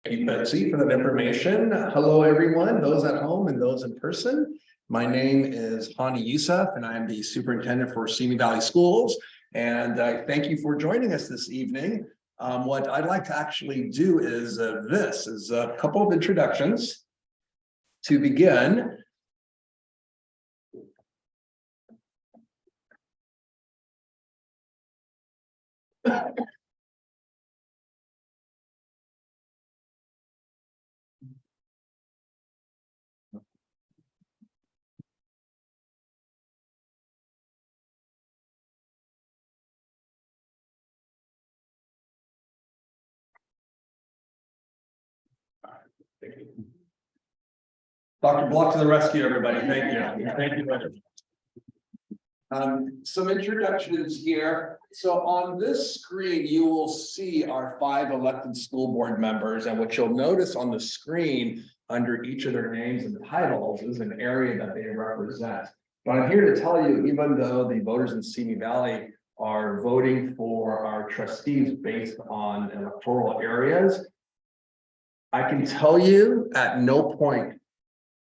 Thank you, Betsy, for that information. Hello, everyone, those at home and those in person. My name is Hani Youssef, and I'm the superintendent for Simi Valley Schools. And I thank you for joining us this evening. What I'd like to actually do is a couple of introductions to begin. Thank you. Dr. Block to the rescue, everybody. Thank you. Thank you. Some introductions here. So on this screen, you will see our 5 elected school board members, and what you'll notice on the screen under each of their names and titles is an area that they represent. But I'm here to tell you, even though the voters in Simi Valley are voting for our trustees based on electoral areas, I can tell you at no point,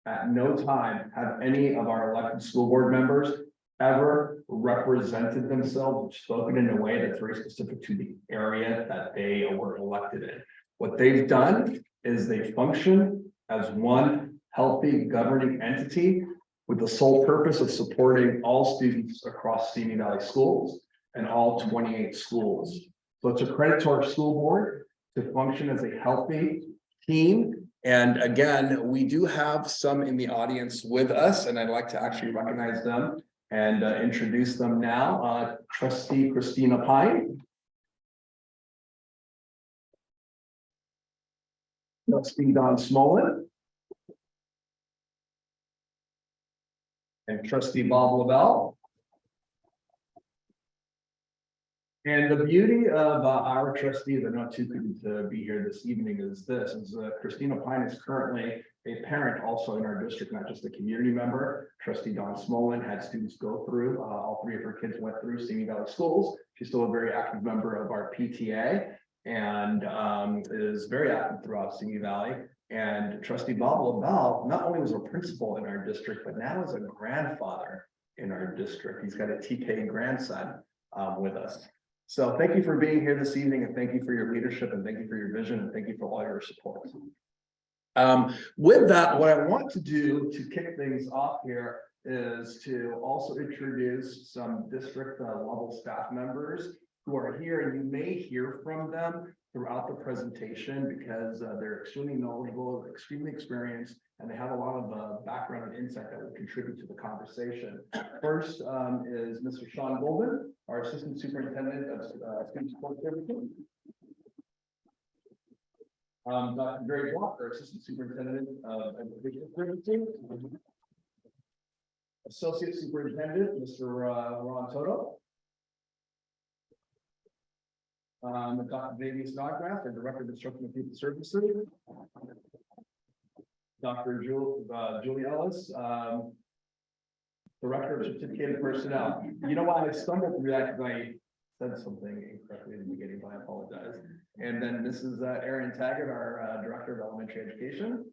at no time, have any of our elected school board members ever represented themselves or spoken in a way that's very specific to the area that they were elected in. What they've done is they function as one healthy governing entity with the sole purpose of supporting all students across Simi Valley schools and all 28 schools. So it's a credit to our school board to function as a healthy team. And again, we do have some in the audience with us, and I'd like to actually recognize them and introduce them now. Trustee Christina Pine. Trustee Don Smolin. And Trustee Bob Lavelle. And the beauty of our trustees, I know too couldn't be here this evening, is Christina Pine is currently a parent also in our district, not just a community member. Trustee Don Smolin had students go through, all 3 of her kids went through Simi Valley Schools. She's still a very active member of our PTA and is very active throughout Simi Valley. And Trustee Bob Lavelle not only was a principal in our district, but now is a grandfather in our district. He's got a TK grandson with us. So thank you for being here this evening, and thank you for your leadership, and thank you for your vision, and thank you for all your support. With that, what I want to do to kick things off here is to also introduce some district level staff members who are here, and you may hear from them throughout the presentation because they're extremely knowledgeable, extremely experienced, and they have a lot of background and insight that will contribute to the conversation. First is Mr. Sean Golden, our Assistant Superintendent of Student Support Services. Dr. Gary Block, our Assistant Superintendent of Education Services. Associate Superintendent, Mr. Ron Toto. Dr. Davey Snodgrass, our Director of Instruction and People Services. Dr. Julie Ellis, Director of Certificated Personnel. You know why I stumbled through that? Because I said something incorrectly at the beginning, but I apologize. And then this is Erin Taggart, our Director of Elementary Education.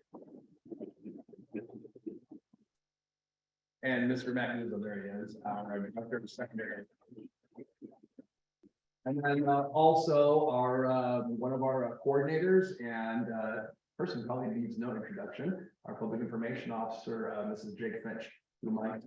And Mr. Matt Newsom, there he is, our Director of Secondary. And then also our one of our coordinators and person probably needs no introduction, our Public Information Officer, Mrs. Jake Finch, who might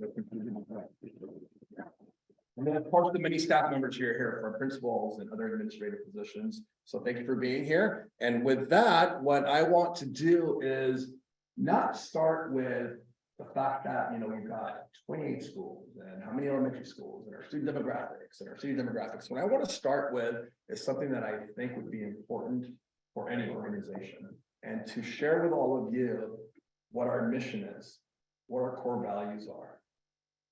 and then of course the many staff members here for principals and other administrative positions. So thank you for being here. And with that, what I want to do is not start with the fact that we've got 28 schools and how many elementary schools and our student demographics and our city demographics. What I want to start with is something that I think would be important for any organization, and to share with all of you what our mission is, what our core values are,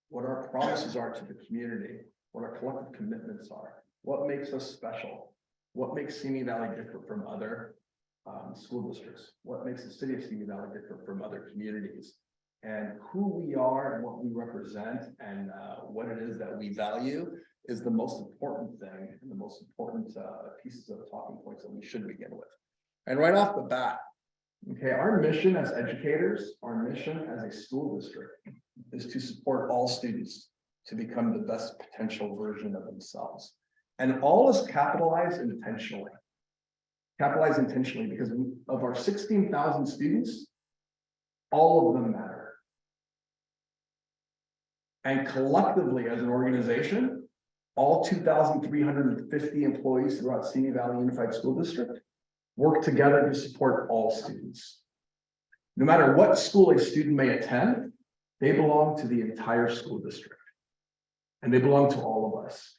what our promises are to the community, what our collective commitments are, what makes us special, what makes Simi Valley different from other school districts, what makes the city of Simi Valley different from other communities, and who we are and what we represent and what it is that we value is the most important thing and the most important pieces of talking points that we should begin with. And right off the bat, okay, our mission as educators, our mission as a school district is to support all students to become the best potential version of themselves. And all is capitalized intentionally. Capitalized intentionally because of our 16,000 students, all of them matter. And collectively as an organization, all 2,350 employees throughout Simi Valley Unified School District work together to support all students. No matter what school a student may attend, they belong to the entire school district. And they belong to all of us.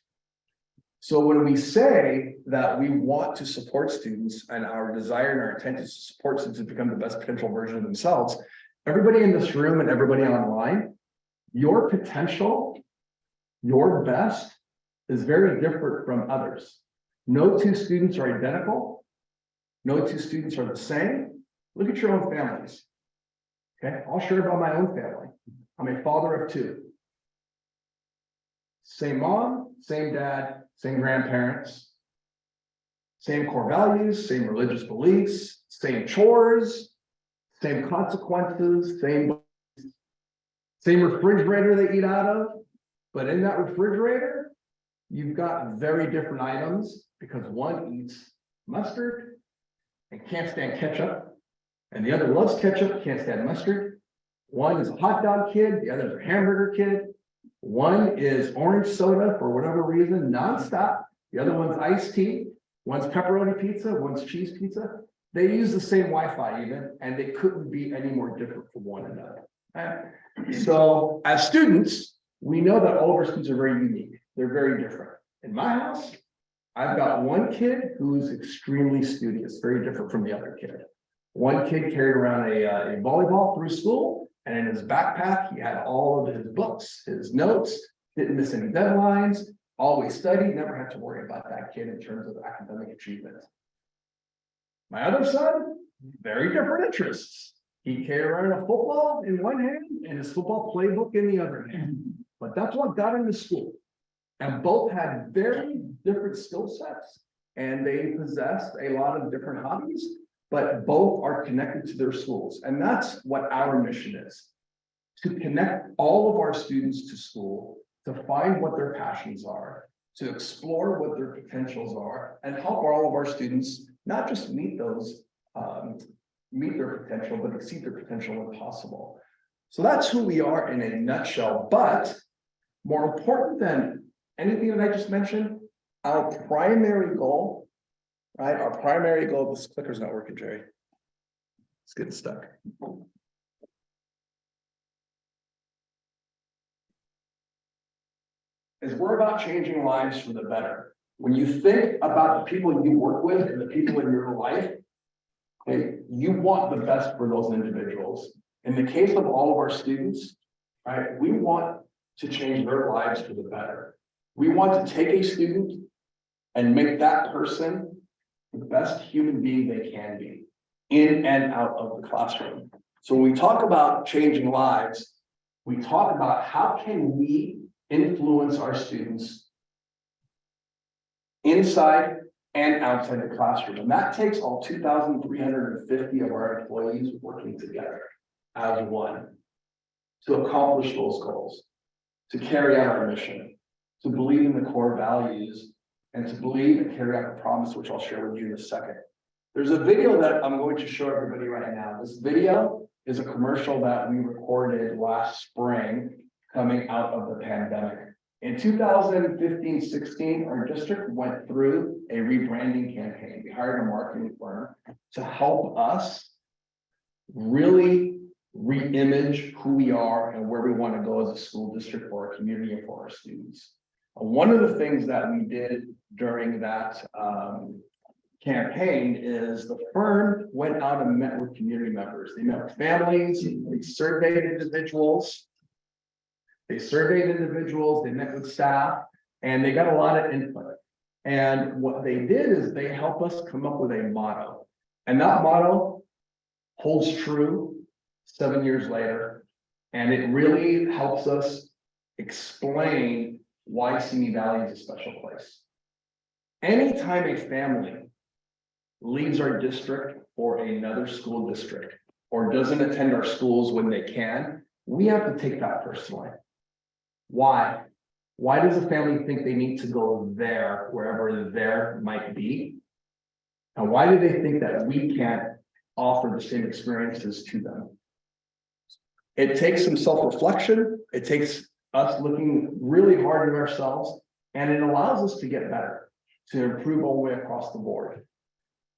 So when we say that we want to support students and our desire and our intent is to support students to become the best potential version of themselves, everybody in this room and everybody online, your potential, your best is very different from others. No two students are identical. No two students are the same. Look at your own families. Okay, I'll share about my own family. I'm a father of two. Same mom, same dad, same grandparents, same core values, same religious beliefs, same chores, same consequences, same refrigerator they eat out of. But in that refrigerator, you've got very different items because one eats mustard and can't stand ketchup, and the other loves ketchup, can't stand mustard. One is a hot dog kid, the other is a hamburger kid. One is orange soda for whatever reason, nonstop. The other one's iced tea. One's pepperoni pizza, one's cheese pizza. They use the same Wi-Fi even, and they couldn't be any more different from one another. So as students, we know that all of our students are very unique. They're very different. In my house, I've got one kid who's extremely studious, very different from the other kid. One kid carried around a volleyball through school, and in his backpack, he had all of his books, his notes, didn't miss any deadlines, always studied, never had to worry about that kid in terms of academic achievement. My other son, very different interests. He carried around a football in one hand and his football playbook in the other hand. But that's what got him to school. And both had very different skill sets, and they possessed a lot of different hobbies, but both are connected to their schools. And that's what our mission is, to connect all of our students to school, to find what their passions are, to explore what their potentials are, and help all of our students not just meet their potential, but exceed their potential when possible. So that's who we are in a nutshell. But more important than anything that I just mentioned, our primary goal, right? Our primary goal, this clicker's not working, Jerry. It's getting stuck. Is we're about changing lives for the better. When you think about the people you work with and the people in your life, okay, you want the best for those individuals. In the case of all of our students, right, we want to change their lives for the better. We want to take a student and make that person the best human being they can be in and out of the classroom. So when we talk about changing lives, we talk about how can we influence our students inside and outside the classroom. And that takes all 2,350 of our employees working together as one to accomplish those goals, to carry out our mission, to believe in the core values, and to believe and carry out the promise, which I'll share with you in a second. There's a video that I'm going to show everybody right now. This video is a commercial that we recorded last spring coming out of the pandemic. In 2015-16, our district went through a rebranding campaign. We hired a marketing firm to help us really re-image who we are and where we want to go as a school district for our community and for our students. One of the things that we did during that campaign is the firm went out and met with community members. They met with families, they surveyed individuals. They met with staff, and they got a lot of input. And what they did is they helped us come up with a motto. And that motto holds true 7 years later. And it really helps us explain why Simi Valley is a special place. Anytime a family leaves our district for another school district, or doesn't attend our schools when they can, we have to take that personally. Why? Why does a family think they need to go there, wherever there might be? And why do they think that we can't offer the same experiences to them? It takes some self-reflection. It takes us looking really hard at ourselves, and it allows us to get better, to improve all the way across the board.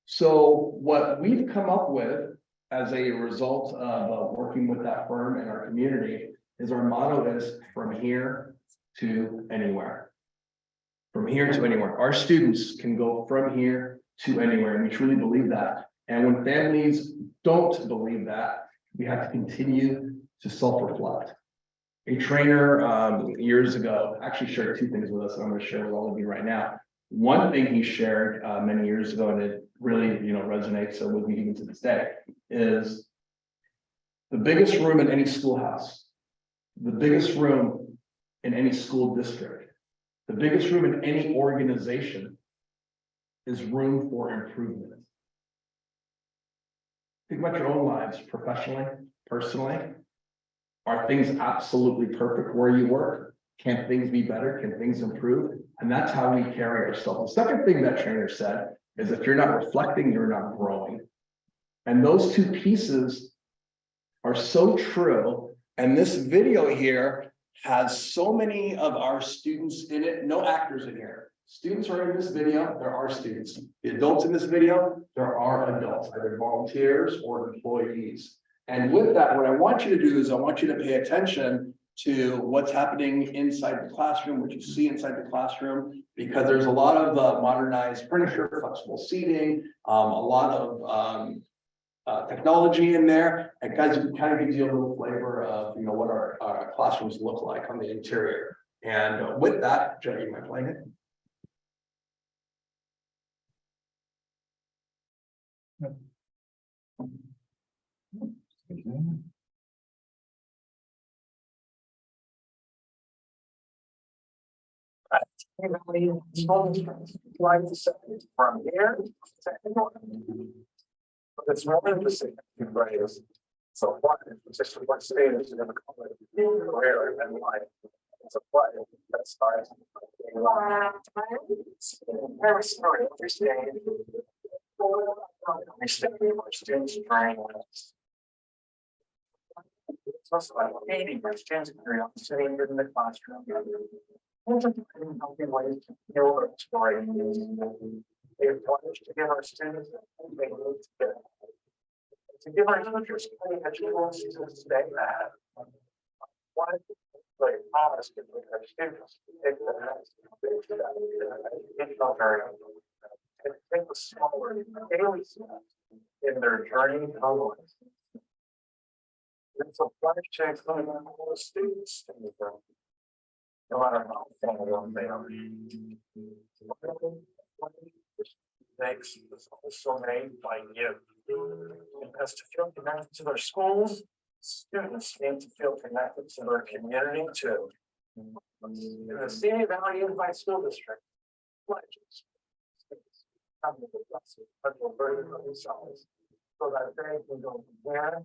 So what we've come up with as a result of working with that firm and our community is our motto is from here to anywhere. From here to anywhere. Our students can go from here to anywhere, and we truly believe that. And when families don't believe that, we have to continue to self-reflect. A trainer years ago actually shared two things with us, and I'm going to share with all of you right now. One thing he shared many years ago, and it really resonates with me even to this day, is the biggest room in any schoolhouse, the biggest room in any school district, the biggest room in any organization is room for improvement. Think about your own lives professionally, personally. Are things absolutely perfect where you work? Can things be better? Can things improve? And that's how we carry ourselves. The second thing that trainer said is if you're not reflecting, you're not growing. And those two pieces are so true. And this video here has so many of our students in it, no actors in here. Students are in this video, there are students. The adults in this video, there are adults, either volunteers or employees. And with that, what I want you to do is I want you to pay attention to what's happening inside the classroom, what you see inside the classroom, because there's a lot of modernized furniture, flexible seating, a lot of technology in there. And guys, it kind of gives you a little flavor of what our classrooms look like on the interior. And with that, Jenny, am I playing it? From here to anywhere. It's more interesting, right? So what just what state is going to call it where and why? It's a what that starts. Very smart, understand. Our students trying this. It's also like 80 students sitting in the classroom. Healthy ways to build our story. If to give our students they need to give our teachers to stay mad. One like honest with our students. It felt very it was smaller daily steps in their journey home. It's a flash check on all the students in the room. No matter how far they are. Thanks was also made by you. And as to feel connected to their schools, students need to feel connected to their community too. In the Simi Valley Unified School District, pledges have the blessing of the burden of themselves so that they can go there.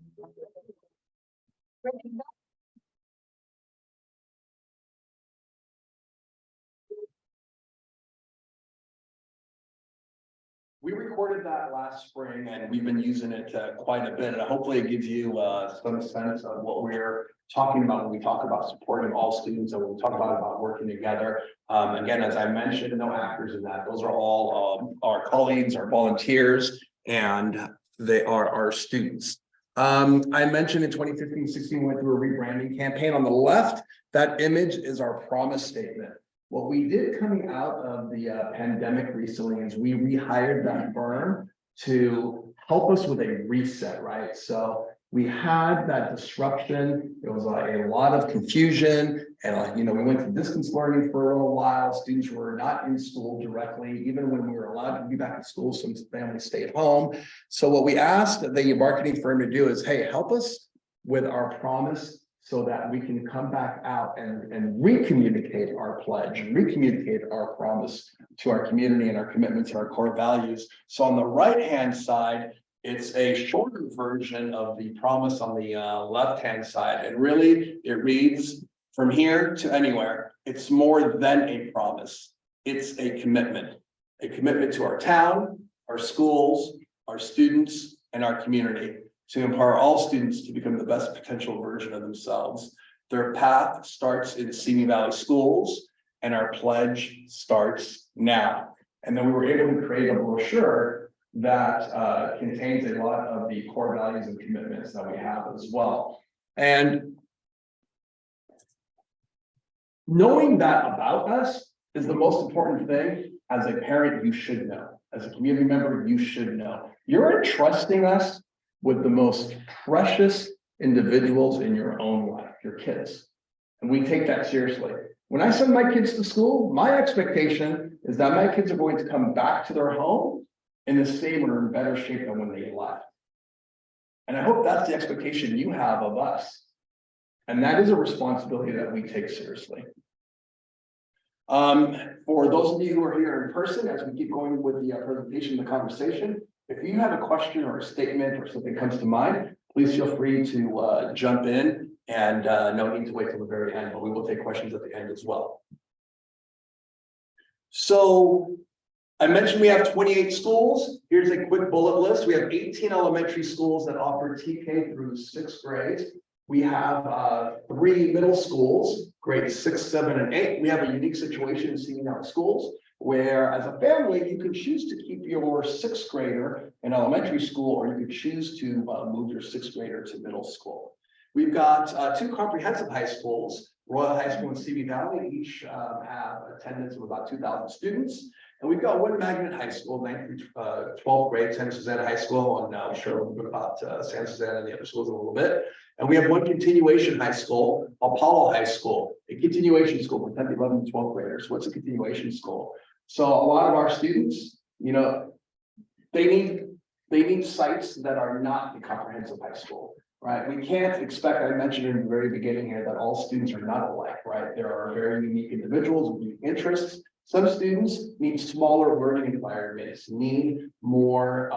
We recorded that last spring and we've been using it quite a bit. And hopefully it gives you some sense of what we're talking about when we talk about supporting all students and when we talk about working together. Again, as I mentioned, no actors in that. Those are all our colleagues, our volunteers, and they are our students. I mentioned in 2015-16, we went through a rebranding campaign. On the left, that image is our promise statement. What we did coming out of the pandemic recently is we rehired that firm to help us with a reset, right? So we had that disruption. It was a lot of confusion, and we went to distance learning for a little while. Students were not in school directly, even when we were allowed to be back in school. Some families stayed home. So what we asked the marketing firm to do is, hey, help us with our promise so that we can come back out and re-communicate our pledge and re-communicate our promise to our community and our commitments and our core values. So on the right-hand side, it's a shorter version of the promise on the left-hand side. And really, it reads, from here to anywhere. It's more than a promise. It's a commitment to our town, our schools, our students, and our community to empower all students to become the best potential version of themselves. Their path starts in Simi Valley schools, and our pledge starts now. And then we were able to create a brochure that contains a lot of the core values and commitments that we have as well. And knowing that about us is the most important thing. As a parent, you should know. As a community member, you should know. You're entrusting us with the most precious individuals in your own life, your kids. And we take that seriously. When I send my kids to school, my expectation is that my kids are going to come back to their home in the same or in better shape than when they left. And I hope that's the expectation you have of us. And that is a responsibility that we take seriously. For those of you who are here in person, as we keep going with the presentation, the conversation, if you have a question or a statement or something comes to mind, please feel free to jump in, and no need to wait till the very end, but we will take questions at the end as well. So I mentioned we have 28 schools. Here's a quick bullet list. We have 18 elementary schools that offer TK through 6th grade. We have 3 middle schools, grades 6, 7, and 8. We have a unique situation in Simi Valley schools where, as a family, you can choose to keep your 6th grader in elementary school, or you could choose to move your 6th grader to middle school. We've got 2 comprehensive high schools, Royal High School and Simi Valley. Each have attendance of about 2,000 students. And we've got 1 magnet high school, 9th through 12th grade, Santa Susana High School, and I'm sure we'll talk about Santa Susana and the other schools in a little bit. And we have 1 continuation high school, Apollo High School, a continuation school for 10th, 11th, and 12th graders. What's a continuation school? So a lot of our students, you know, they need sites that are not the comprehensive high school, right? We can't expect, I mentioned in the very beginning here, that all students are not alike, right? There are very unique individuals with unique interests. Some students need smaller learning environments, need more,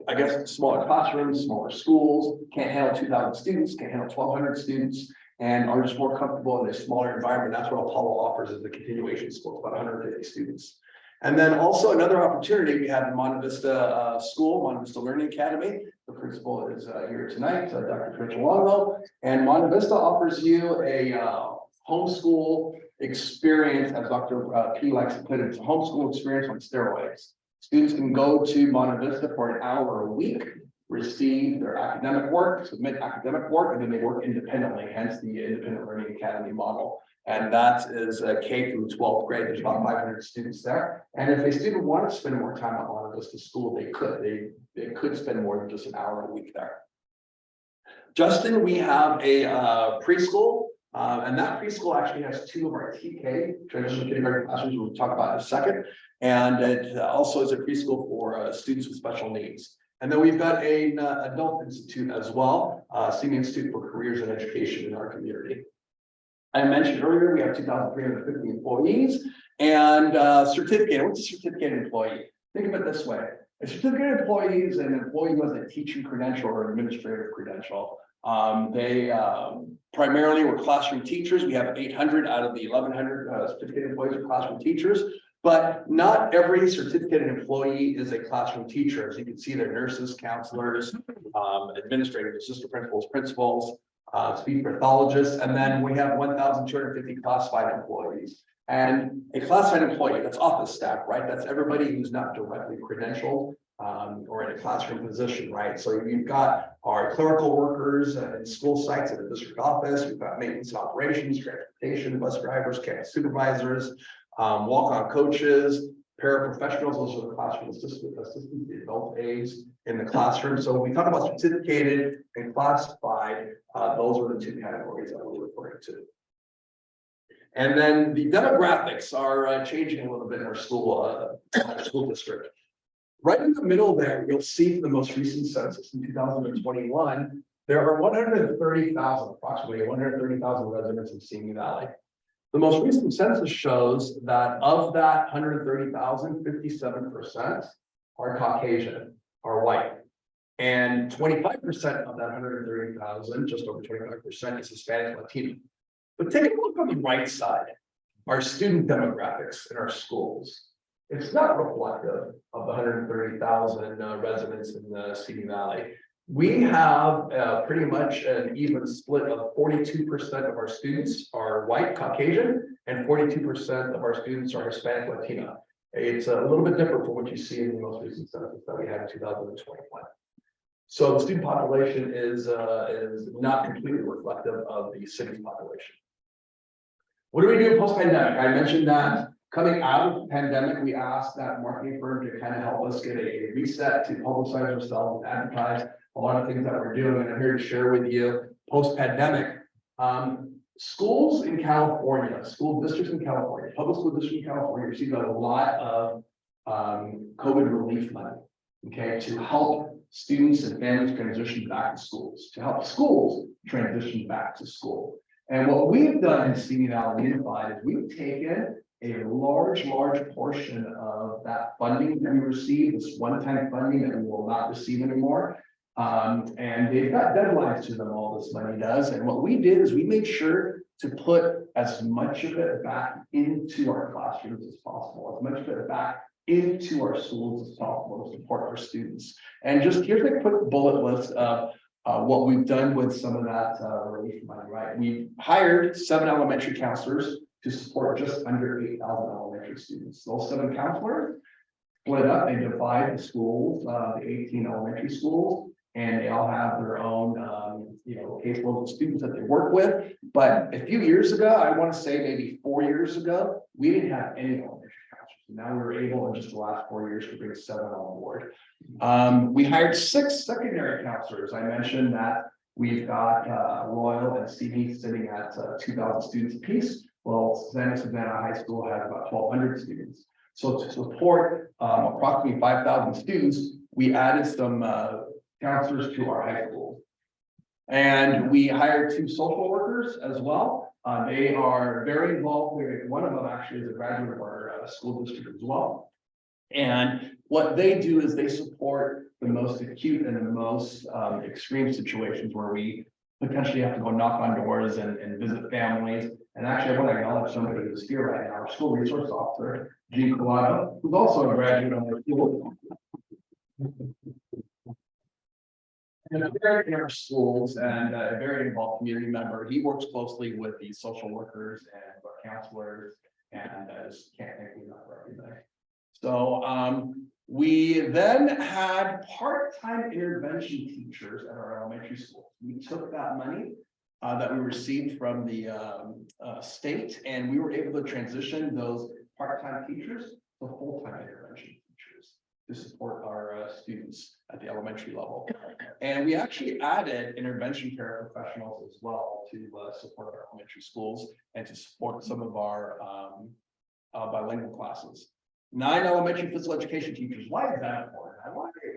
I guess, smaller classrooms, smaller schools, can't handle 2,000 students, can't handle 1,200 students, and are just more comfortable in a smaller environment. That's what Apollo offers as the continuation school, about 150 students. And then also another opportunity we have in Monte Vista School, Monte Vista Learning Academy. The principal is here tonight, Dr. Rachel Longo, and Monte Vista offers you a homeschool experience, as Dr. P likes to put it. It's a homeschool experience on steroids. Students can go to Monte Vista for an hour a week, receive their academic work, submit academic work, and then they work independently, hence the Independent Learning Academy model. And that is K through 12th grade. There's about 500 students there. And if a student wanted to spend more time at Monte Vista School, they could. They could spend more than just an hour a week there. Justin, we have a preschool. And that preschool actually has 2 of our TK, traditional kindergarten classrooms, we'll talk about in a second. And it also is a preschool for students with special needs. And then we've got an adult institute as well, Simi Institute for Careers and Education in our community. I mentioned earlier, we have 2,350 employees and certificate. What's a certificated employee? Think of it this way. A certificated employee is an employee who has a teaching credential or administrative credential. They primarily were classroom teachers. We have 800 out of the 1,100 certificated employees are classroom teachers, but not every certificated employee is a classroom teacher. As you can see, they're nurses, counselors, administrators, assistant principals, speech pathologists, and then we have 1,250 classified employees. And a classified employee, that's office staff, right? That's everybody who's not directly credentialed or in a classroom position, right? So you've got our clerical workers in school sites at the district office. We've got maintenance and operations, transportation, bus drivers, campus supervisors, walk-on coaches, paraprofessionals. Those are the classroom assistants, the adult aides in the classroom. So when we talk about certificated and classified, those are the 2 categories that we're referring to. And then the demographics are changing a little bit in our school district. Right in the middle there, you'll see the most recent census in 2021, There are 130,000, approximately 130,000 residents in Simi Valley. The most recent census shows that of that 130,000, 57% are Caucasian, are white. And 25% of that 130,000, just over 25%, is Hispanic Latino. But take a look on the right side, our student demographics in our schools. It's not reflective of the 130,000 residents in the Simi Valley. We have pretty much an even split of 42% of our students are white Caucasian and 42% of our students are Hispanic Latino. It's a little bit different from what you see in the most recent census that we had in 2021. So the student population is not completely reflective of the city's population. What do we do post-pandemic? I mentioned that coming out of the pandemic, we asked that marketing firm to kind of help us get a reset, to publicize ourselves, advertise a lot of things that we're doing. And I'm here to share with you post-pandemic. Schools in California, school districts in California, public school districts in California received a lot of COVID relief money, okay, to help students and families transition back to schools, to help schools transition back to school. And what we've done in Simi Valley Unified is we've taken a large portion of that funding that we received, this one-time funding that we will not receive anymore. And they've got deadlines to them, all this money does. And what we did is we made sure to put as much of it back into our classrooms as possible, as much of it back into our schools as possible to support our students. And just here's a quick bullet list of what we've done with some of that relief money, right? We hired 7 elementary counselors to support just under 8,000 elementary students. Those 7 counselors split up and divide the schools, the 18 elementary schools, and they all have their own, caseload of students that they work with. But a few years ago, I want to say maybe 4 years ago, we didn't have any elementary counselors. Now we were able in just the last 4 years to bring 7 on board. We hired 6 secondary counselors. I mentioned that we've got Royal and Simi sitting at 2,000 students apiece. Well, Santa Susana High School has about 1,200 students. So to support approximately 5,000 students, we added some counselors to our high schools. And we hired 2 social workers as well. They are very involved. One of them actually is a graduate of our school district as well. And what they do is they support the most acute and the most extreme situations where we potentially have to go knock on doors and visit families. And actually, I want to acknowledge somebody who's here right now, our school resource officer, Gene Colado, who's also a graduate of our school. And a very in our schools and a very involved community member. He works closely with the social workers and our counselors, and I just can't thank you enough for everything. So we then had part-time intervention teachers at our elementary school. We took that money that we received from the state, and we were able to transition those part-time teachers to full-time intervention teachers to support our students at the elementary level. And we actually added intervention paraprofessionals as well to support our elementary schools and to support some of our bilingual classes. 9 elementary physical education teachers. Why is that important?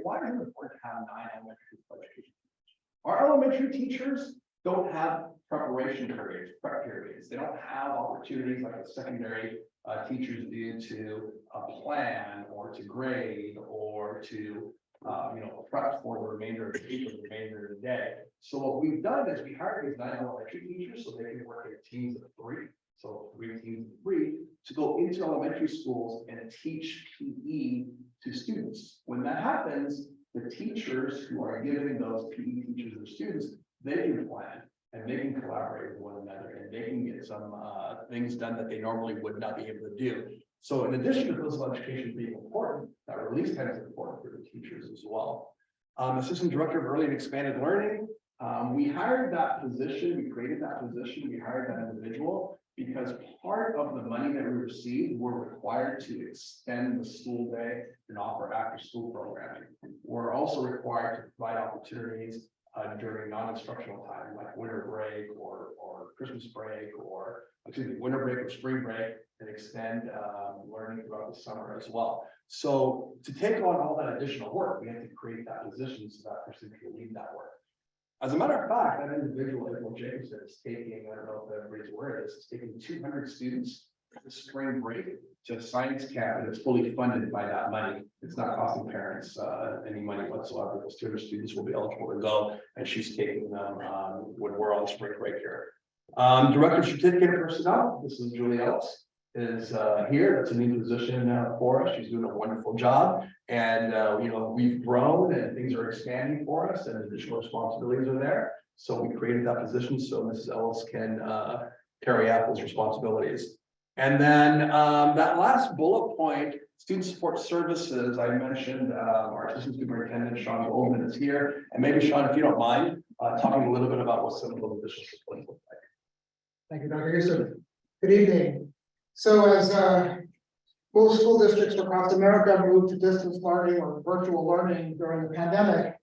Why is it important to have 9 elementary physical education teachers? Our elementary teachers don't have preparation periods, prep periods. They don't have opportunities like the secondary teachers do to plan or to grade or to prep for the remainder of the week or the remainder of the day. So what we've done is we hired these 9 elementary teachers so they can work in teams of 3. So 3 teams of 3 to go into elementary schools and teach PE to students. When that happens, the teachers who are giving those PE teachers or students, they can plan and they can collaborate with one another and they can get some things done that they normally would not be able to do. So in addition to physical education being important, that release time is important for the teachers as well. Assistant Director of Early and Expanded Learning. We hired that position, we created that position, we hired that individual because part of the money that we received were required to extend the school day and offer after school programming. We're also required to provide opportunities during non-instructional time, like winter break or Christmas break, or winter break or spring break, and extend learning throughout the summer as well. So to take on all that additional work, we had to create that position so that person could lead that work. As a matter of fact, that individual, April Jacobson, is taking, I don't know if everybody's aware of this, is taking 200 students for spring break to science camp, and it's fully funded by that money. It's not costing parents any money whatsoever. Those 200 students will be eligible to go, and she's taking them when we're on spring break here. Director of Certificate of Personnel, this is Julie Ellis, is here. That's a new position for us. She's doing a wonderful job. And you know, we've grown and things are expanding for us and additional responsibilities are there. So we created that position so Mrs. Ellis can carry out those responsibilities. And then that last bullet point, student support services, I mentioned our assistant superintendent, Sean Goldman, is here. And maybe Sean, if you don't mind, talking a little bit about what some of those additional supports look like. Thank you, Dr. Youssef. Good evening. So as most school districts across America moved to distance learning or virtual learning during the pandemic,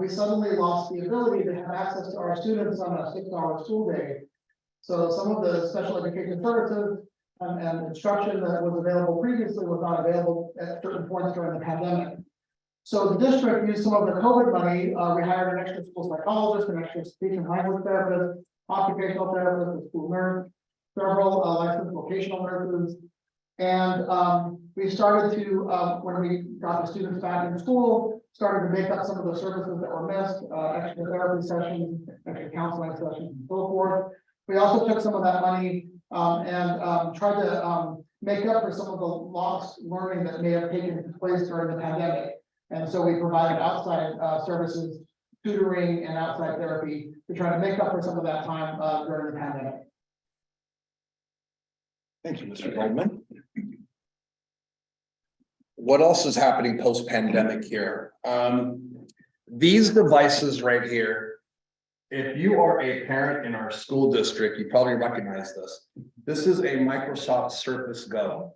we suddenly lost the ability to have access to our students on a 6-hour school day. So some of the special education services and instruction that was available previously was not available at certain points during the pandemic. So the district used some of the COVID money. We hired an extra school psychologist, an extra speech and language therapist, occupational therapist, a school nurse, several licensed vocational nurses. And we started to, when we got the students back in school, started to make up some of the services that were missed, extra therapy sessions, extra counseling sessions, and so forth. We also took some of that money and tried to make up for some of the lost learning that may have taken place during the pandemic. And so we provided outside services, tutoring and outside therapy to try to make up for some of that time during the pandemic. Thank you, Mr. Goldman. What else is happening post-pandemic here? These devices right here, if you are a parent in our school district, you probably recognize this. This is a Microsoft Surface Go.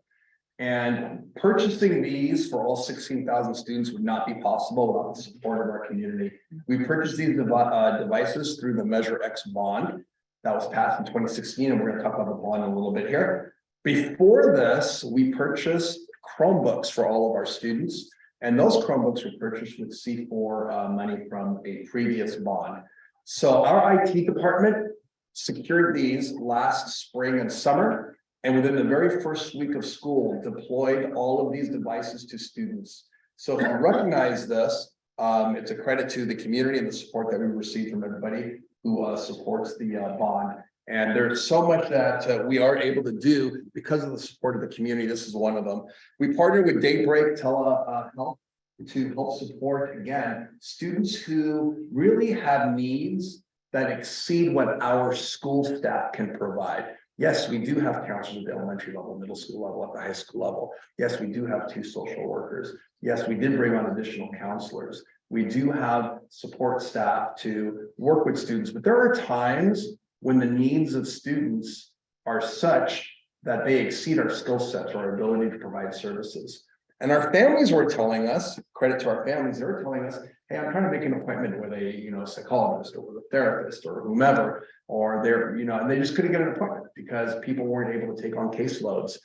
And purchasing these for all 16,000 students would not be possible without the support of our community. We purchased these devices through the Measure X bond that was passed in 2016, and we're going to talk about the bond in a little bit here. Before this, we purchased Chromebooks for all of our students, and those Chromebooks were purchased with C4 money from a previous bond. So our IT department secured these last spring and summer, and within the very first week of school, deployed all of these devices to students. So if you recognize this, it's a credit to the community and the support that we received from everybody who supports the bond. And there's so much that we are able to do because of the support of the community. This is one of them. We partnered with Daybreak Telehealth to help support, again, students who really have needs that exceed what our school staff can provide. Yes, we do have counselors at the elementary level, middle school level, at the high school level. Yes, we do have 2 social workers. Yes, we did bring on additional counselors. We do have support staff to work with students, but there are times when the needs of students are such that they exceed our skill sets or our ability to provide services. And our families were telling us, credit to our families, they were telling us, hey, I'm trying to make an appointment with a psychologist or with a therapist or whomever, or they're, and they just couldn't get an appointment because people weren't able to take on caseloads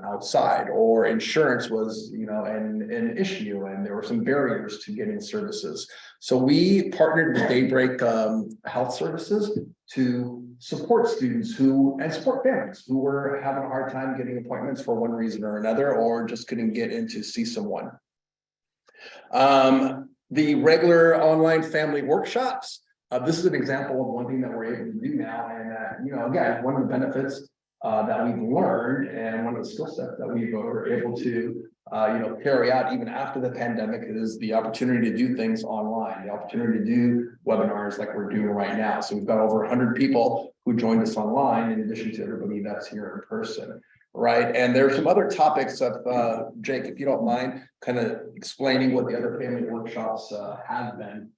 outside, or insurance was, an issue, and there were some barriers to getting services. So we partnered with Daybreak Health Services to support students and support families who were having a hard time getting appointments for one reason or another, or just couldn't get in to see someone. The regular online family workshops. This is an example of one thing that we're able to do now. And, again, one of the benefits that we've learned and one of the skill sets that we were able to, carry out even after the pandemic is the opportunity to do things online, the opportunity to do webinars like we're doing right now. So we've got over 100 people who joined us online in addition to everybody that's here in person. Right. And there's some other topics of Jake, if you don't mind, kind of explaining what the other family workshops have been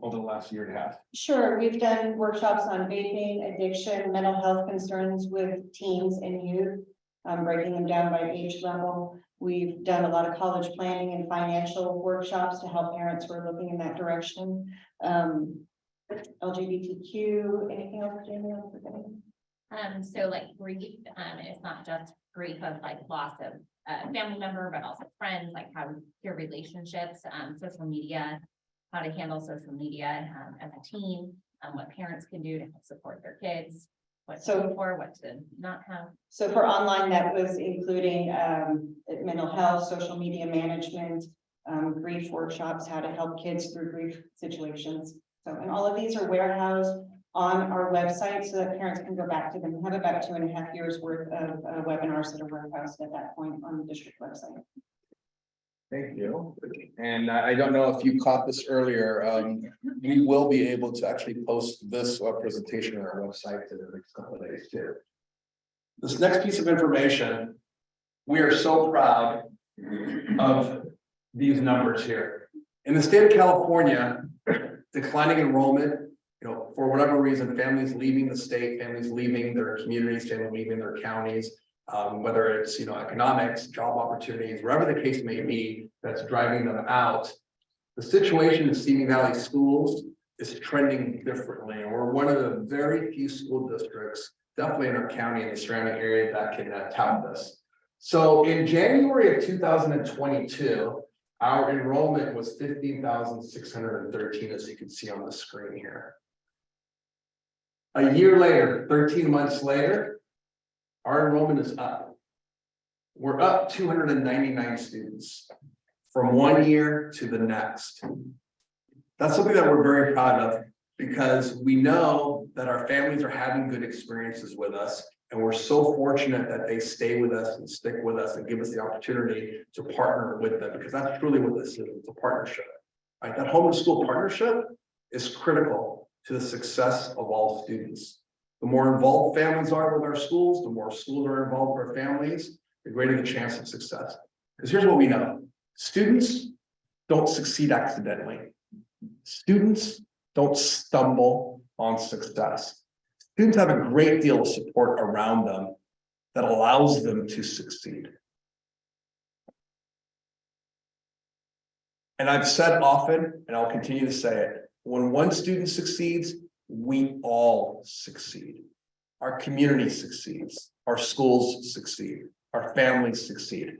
over the last year and a half. Sure, we've done workshops on vaping, addiction, mental health concerns with teens and youth, breaking them down by age level. We've done a lot of college planning and financial workshops to help parents who are looking in that direction. LGBTQ, anything else, Jamie? So like grief, it's not just grief of like loss of a family member, but also friends, like how your relationships, social media how to handle social media, as a team, what parents can do to help support their kids, what to look for, what to not have. So for online, that was including mental health, social media management, grief workshops, how to help kids through grief situations. So, and all of these are warehoused on our website so that parents can go back to them. We have about 2.5 years worth of webinars that are warehoused at that point on the district website. Thank you. And I don't know if you caught this earlier, we will be able to actually post this presentation on our website in the next couple of days too. This next piece of information, we are so proud of these numbers here. In the state of California, declining enrollment, for whatever reason, families leaving the state, families leaving their communities, families leaving their counties, whether it's, economics, job opportunities, wherever the case may be, that's driving them out. The situation in Simi Valley schools is trending differently. And we're one of the very few school districts, definitely in our county and the surrounding area, that can tout this. So in January of 2022, our enrollment was 15,613, as you can see on the screen here. A year later, 13 months later, our enrollment is up. We're up 299 students from one year to the next. That's something that we're very proud of because we know that our families are having good experiences with us. And we're so fortunate that they stay with us and stick with us and give us the opportunity to partner with them, because that's truly what this is. It's a partnership, right? That home and school partnership is critical to the success of all students. The more involved families are with our schools, the more schools are involved with our families, the greater the chance of success. Because here's what we know. Students don't succeed accidentally. Students don't stumble on success. Students have a great deal of support around them that allows them to succeed. And I've said often, and I'll continue to say it, when one student succeeds, we all succeed. Our community succeeds, our schools succeed, our families succeed.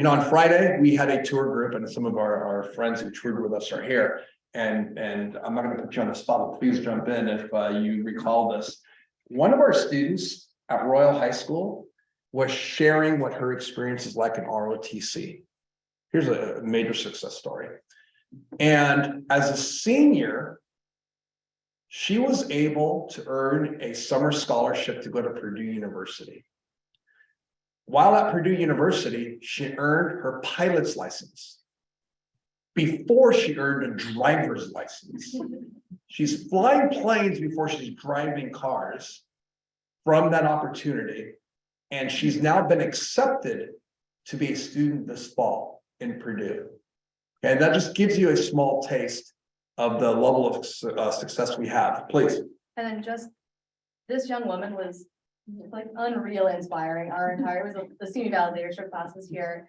On Friday, we had a tour group, and some of our friends who toured with us are here. And I'm not going to put you on the spot, but please jump in if you recall this. One of our students at Royal High School was sharing what her experience is like in ROTC. Here's a major success story. And as a senior, she was able to earn a summer scholarship to go to Purdue University. While at Purdue University, she earned her pilot's license before she earned a driver's license. She's flying planes before she's driving cars from that opportunity. And she's now been accepted to be a student this fall in Purdue. And that just gives you a small taste of the level of success we have. Please. And then just this young woman was like unreal inspiring. It was the Simi Valley leadership classes here.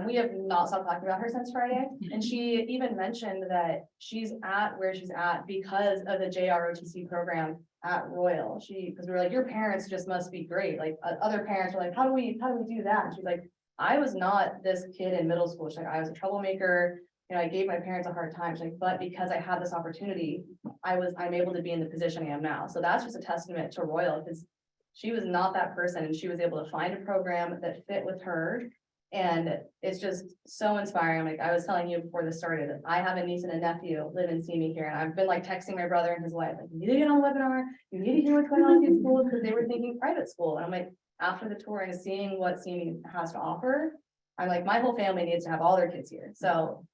We have not stopped talking about her since Friday. And she even mentioned that she's at where she's at because of the JROTC program at Royal. Because we were like, your parents just must be great. Like other parents were like, how do we do that? And she's like, I was not this kid in middle school. She's like, I was a troublemaker. I gave my parents a hard time. She's like, but because I had this opportunity, I'm able to be in the position I am now. So that's just a testament to Royal, because she was not that person and she was able to find a program that fit with her. And it's just so inspiring. Like I was telling you before this started, I have a niece and a nephew live in Simi here, and I've been like texting my brother and his wife, like, you need to get on the webinar, you need to hear what's going on in schools, because they were thinking private school. And I'm like, after the tour and seeing what Simi has to offer, I'm like, my whole family needs to have all their kids here. So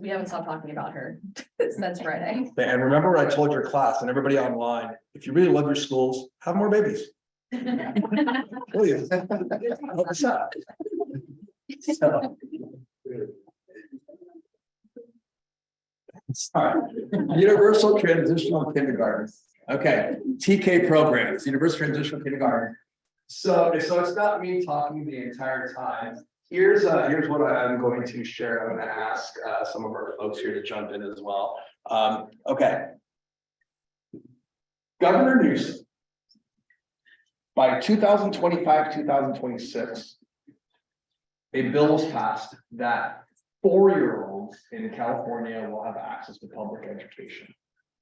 we haven't stopped talking about her since Friday. And remember what I told your class and everybody online, if you really love your schools, have more babies. Please. Help us out. So. Sorry. Universal Transitional Kindergarten. Okay, TK programs, Universal Transitional Kindergarten. So it's not me talking the entire time. Here's what I'm going to share. I'm going to ask some of our folks here to jump in as well. Okay. Governor Newsom, by 2025, 2026, a bill was passed that 4-year-olds in California will have access to public education.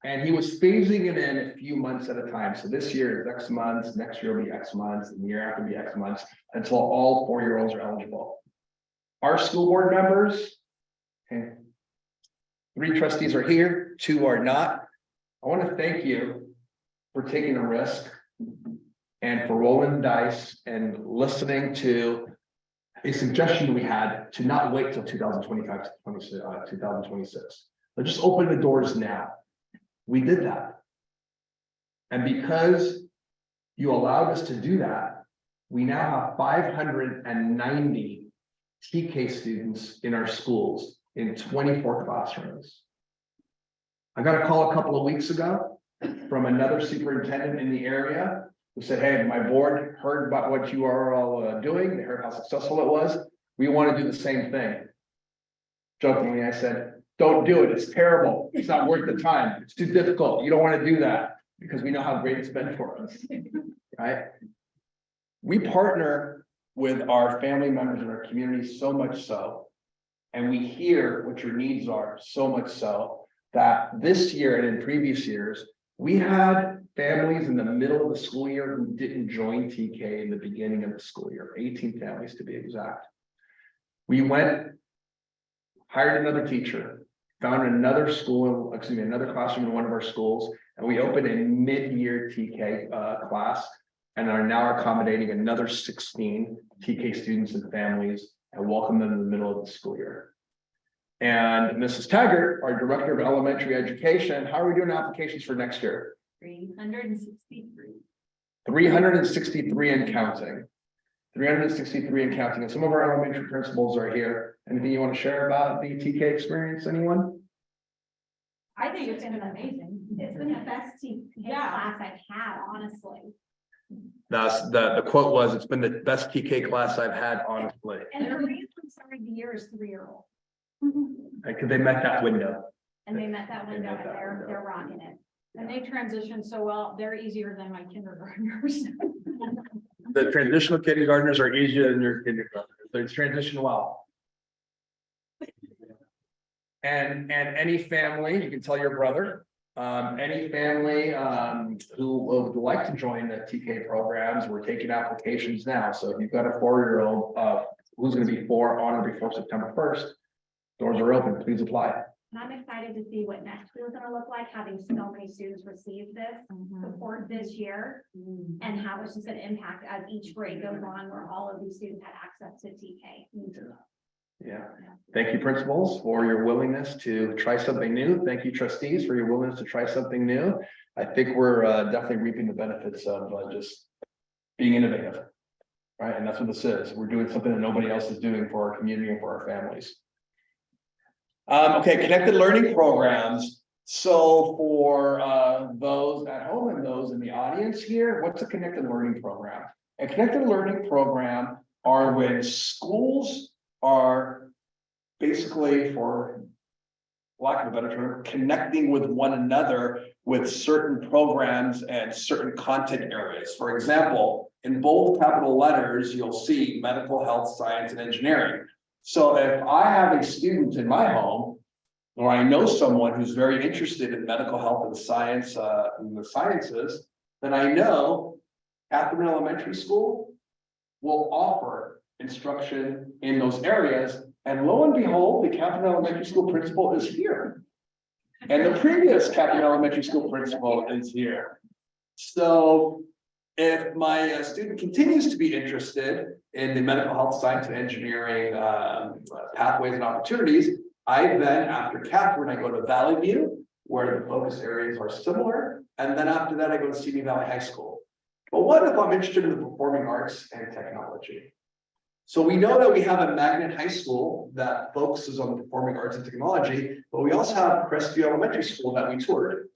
And he was phasing it in a few months at a time. So this year is X months, next year will be X months, and the year after will be X months, until all 4-year-olds are eligible. Our school board members, okay, 3 trustees are here, 2 are not. I want to thank you for taking a risk and for rolling the dice and listening to a suggestion we had to not wait till 2025 to 2026. But just open the doors now. We did that. And because you allowed us to do that, we now have 590 TK students in our schools in 24 classrooms. I got a call a couple of weeks ago from another superintendent in the area who said, hey, my board heard about what you are all doing. They heard how successful it was. We want to do the same thing. Jokingly, I said, don't do it. It's terrible. It's not worth the time. It's too difficult. You don't want to do that because we know how great it's been for us, right? We partner with our family members in our community so much so, and we hear what your needs are so much so that this year and in previous years, we had families in the middle of the school year who didn't join TK in the beginning of the school year, 18 families to be exact. We went, hired another teacher, found another school, another classroom in one of our schools, and we opened a mid-year TK class and are now accommodating another 16 TK students and families and welcome them in the middle of the school year. And Mrs. Taggart, our Director of Elementary Education, how are we doing applications for next year? 363. 363 and counting. 363 and counting. And some of our elementary principals are here. Anything you want to share about the TK experience, anyone? I think it's been amazing. It's been the best TK class I've had, honestly. The quote was, it's been the best TK class I've had, honestly. And the reason we started the year is 3-year-old. Because they met that window. And they met that window and they're rocking it. And they transition so well, they're easier than my kindergartners. The transitional kindergartners are easier than your kindergartners. They transition well. And any family, you can tell your brother, any family who would like to join the TK programs, we're taking applications now. So if you've got a 4-year-old who's going to be 4 on or before September 1st, doors are open, please apply. And I'm excited to see what next year is gonna look like, having so many students receive this support this year. And how it's just gonna impact as each grade goes on, where all of these students had access to TK. Yeah. Thank you, principals, for your willingness to try something new. Thank you, trustees, for your willingness to try something new. I think we're definitely reaping the benefits of just being innovative, right? And that's what this is. We're doing something that nobody else is doing for our community and for our families. Okay, connected learning programs. So for those at home and those in the audience here, what's a connected learning program? A connected learning program are when schools are basically, for lack of a better term, connecting with one another with certain programs and certain content areas. For example, in bold capital letters, you'll see medical, health, science, and engineering. So if I have a student in my home, or I know someone who's very interested in medical health and science, in the sciences, then I know Catherine Elementary School will offer instruction in those areas. And lo and behold, the Catherine Elementary School principal is here. And the previous Catherine Elementary School principal is here. So if my student continues to be interested in the medical health, science, and engineering pathways and opportunities, I then, after Catherine, I go to Valley View, where the focus areas are similar. And then after that, I go to Simi Valley High School. But what if I'm interested in the performing arts and technology? So we know that we have a magnet high school that focuses on the performing arts and technology, but we also have Crestview Elementary School that we toured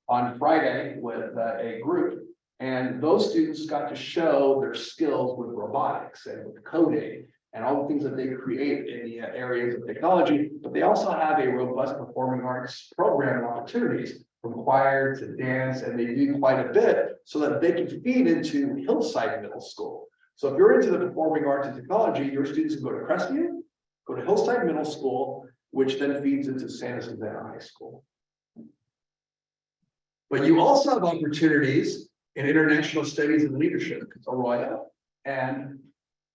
on Friday with a group. And those students got to show their skills with robotics and with coding and all the things that they create in the areas of technology, but they also have a robust performing arts program and opportunities from choir to dance, and they do quite a bit so that they can feed into Hillside Middle School. So if you're into the performing arts and technology, your students can go to Crestview, go to Hillside Middle School, which then feeds into Santa Susana High School. But you also have opportunities in international studies and leadership, Arroyo, and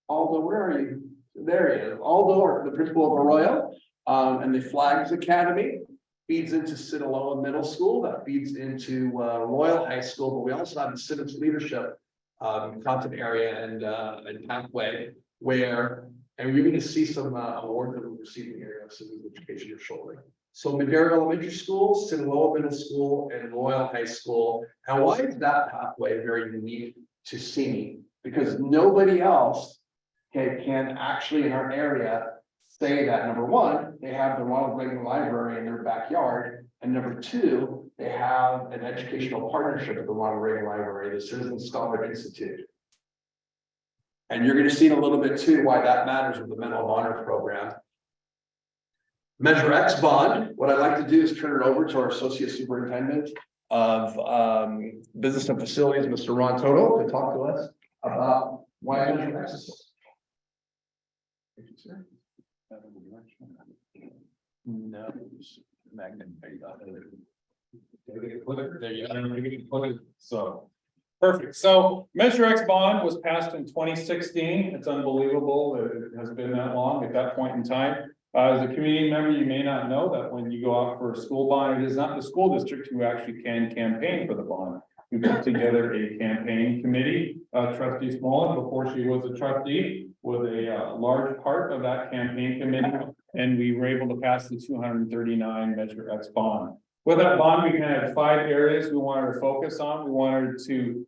Aldo, where are you? There he is, Aldo, the principal of Arroyo, and the Flags Academy feeds into Sinaloa Middle School, that feeds into Royal High School, but we also have the civics leadership content area and pathway where, and you're going to see some awards that we're receiving here of civics education here shortly. So Madera Elementary School, Sinaloa Middle School, and Royal High School. And why is that pathway very unique to Simi? Because nobody else can actually in our area say that, number one, they have the Ronald Reagan Library in their backyard, and number two, they have an educational partnership with the Ronald Reagan Library, the Citizen Scholar Institute. And you're going to see in a little bit too why that matters with the Medal of Honor program. Measure X bond, what I'd like to do is turn it over to our Associate Superintendent of Business and Facilities, Mr. Ron Toto, to talk to us about why Measure X is. Thank you, sir. No, magnet. There you go. So, perfect. So Measure X bond was passed in 2016. It's unbelievable that it has been that long at that point in time. As a community member, you may not know that when you go out for a school bond, it is not the school district who actually can campaign for the bond. We put together a campaign committee. Trustee Smolin, before she was a trustee, was a large part of that campaign committee, and we were able to pass the 239 Measure X bond. With that bond, we had 5 areas we wanted to focus on. We wanted to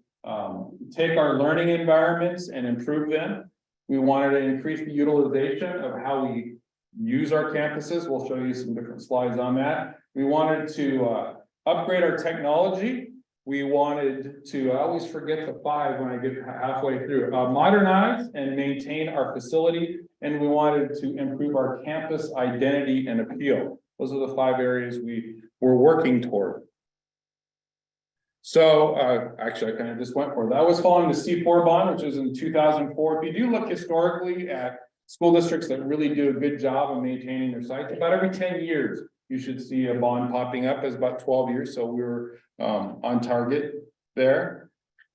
take our learning environments and improve them. We wanted to increase the utilization of how we use our campuses. We'll show you some different slides on that. We wanted to upgrade our technology. We wanted to, I always forget the 5 when I get halfway through, modernize and maintain our facility. And we wanted to improve our campus identity and appeal. Those are the 5 areas we were working toward. So actually, I kind of just went for that. I was following the C4 bond, which was in 2004. If you do look historically at school districts that really do a good job of maintaining their sites, about every 10 years, you should see a bond popping up. As about 12 years. So we were on target there.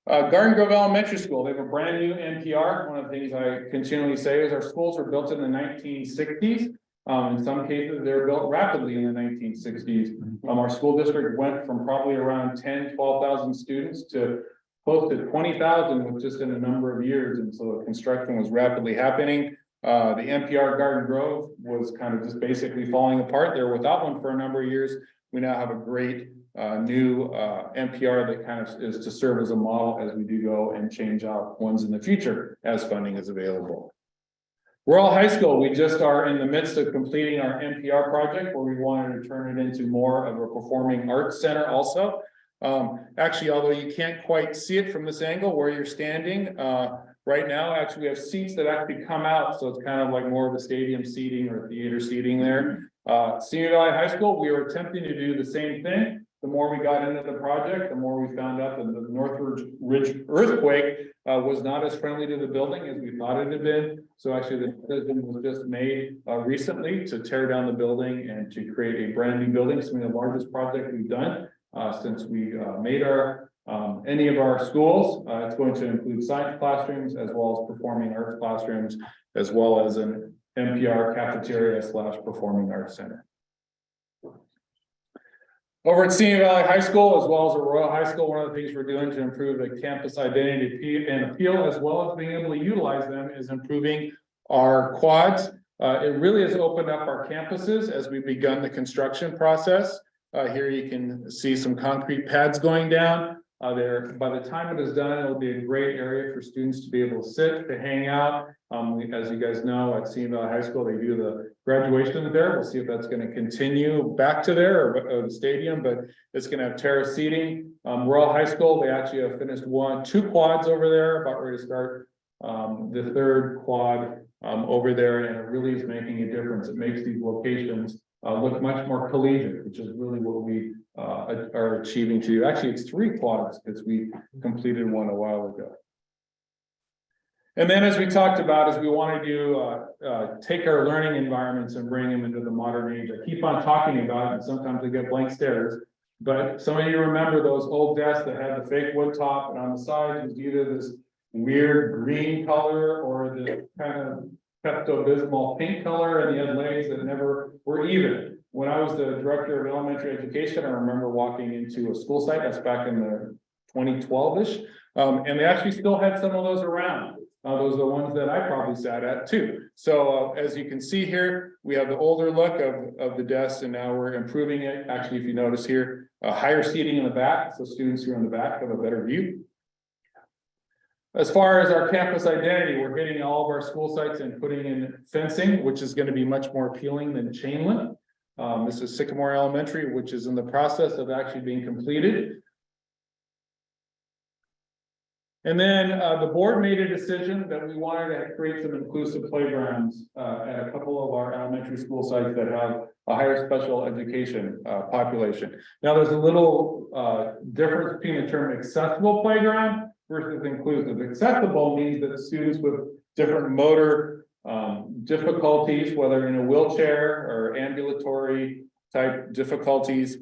Garden Grove Elementary School, they have a brand new NPR. One of the things I continually say is our schools were built in the 1960s. In some cases, they were built rapidly in the 1960s. Our school district went from probably around 12,000 students to close to 20,000 with just in a number of years. And so the construction was rapidly happening. The NPR Garden Grove was kind of just basically falling apart. They were without one for a number of years. We now have a great new NPR that kind of is to serve as a model as we do go and change out ones in the future as funding is available. Royal High School, we just are in the midst of completing our NPR project where we wanted to turn it into more of a performing arts center also. Actually, although you can't quite see it from this angle where you're standing, right now, actually, we have seats that actually come out. So it's kind of like more of a stadium seating or theater seating there. Simi Valley High School, we were attempting to do the same thing. The more we got into the project, the more we found out that the Northridge Ridge earthquake was not as friendly to the building as we thought it had been. So actually the decision was just made recently to tear down the building and to create a brand new building. It's the largest project we've done since we made our any of our schools. It's going to include science classrooms as well as performing arts classrooms, as well as an NPR cafeteria / performing arts center. Over at Simi Valley High School, as well as at Royal High School, one of the things we're doing to improve the campus identity and appeal, as well as being able to utilize them, is improving our quads. It really has opened up our campuses as we've begun the construction process. Here you can see some concrete pads going down. There, by the time it is done, it'll be a great area for students to be able to sit, to hang out. As you guys know, at Simi Valley High School, they do the graduation there. We'll see if that's going to continue back to there or the stadium, but it's going to have terrace seating. Royal High School, they actually have finished 2 quads over there, about ready to start the 3rd quad over there, and it really is making a difference. It makes these locations look much more collegiate, which is really what we are achieving to. Actually, it's 3 quads because we completed one a while ago. And then as we talked about, is we want to do, take our learning environments and bring them into the modern age. I keep on talking about it, and sometimes I get blank stares. But some of you remember those old desks that had the fake wood top, and on the side was either this weird green color or the kind of Pepto-Bismol pink color, and you had legs that never were even. When I was the director of elementary education, I remember walking into a school site, that's back in the 2012-ish, and they actually still had some of those around. Those are the ones that I probably sat at too. So as you can see here, we have the older look of the desks, and now we're improving it. Actually, if you notice here, higher seating in the back, so students who are in the back have a better view. As far as our campus identity, we're hitting all of our school sites and putting in fencing, which is going to be much more appealing than chain link. This is Sycamore Elementary, which is in the process of actually being completed. And then the board made a decision that we wanted to create some inclusive playgrounds at a couple of our elementary school sites that have a higher special education population. Now, there's a little difference between the term accessible playground versus inclusive. Accessible means that students with different motor difficulties, whether in a wheelchair or ambulatory type difficulties,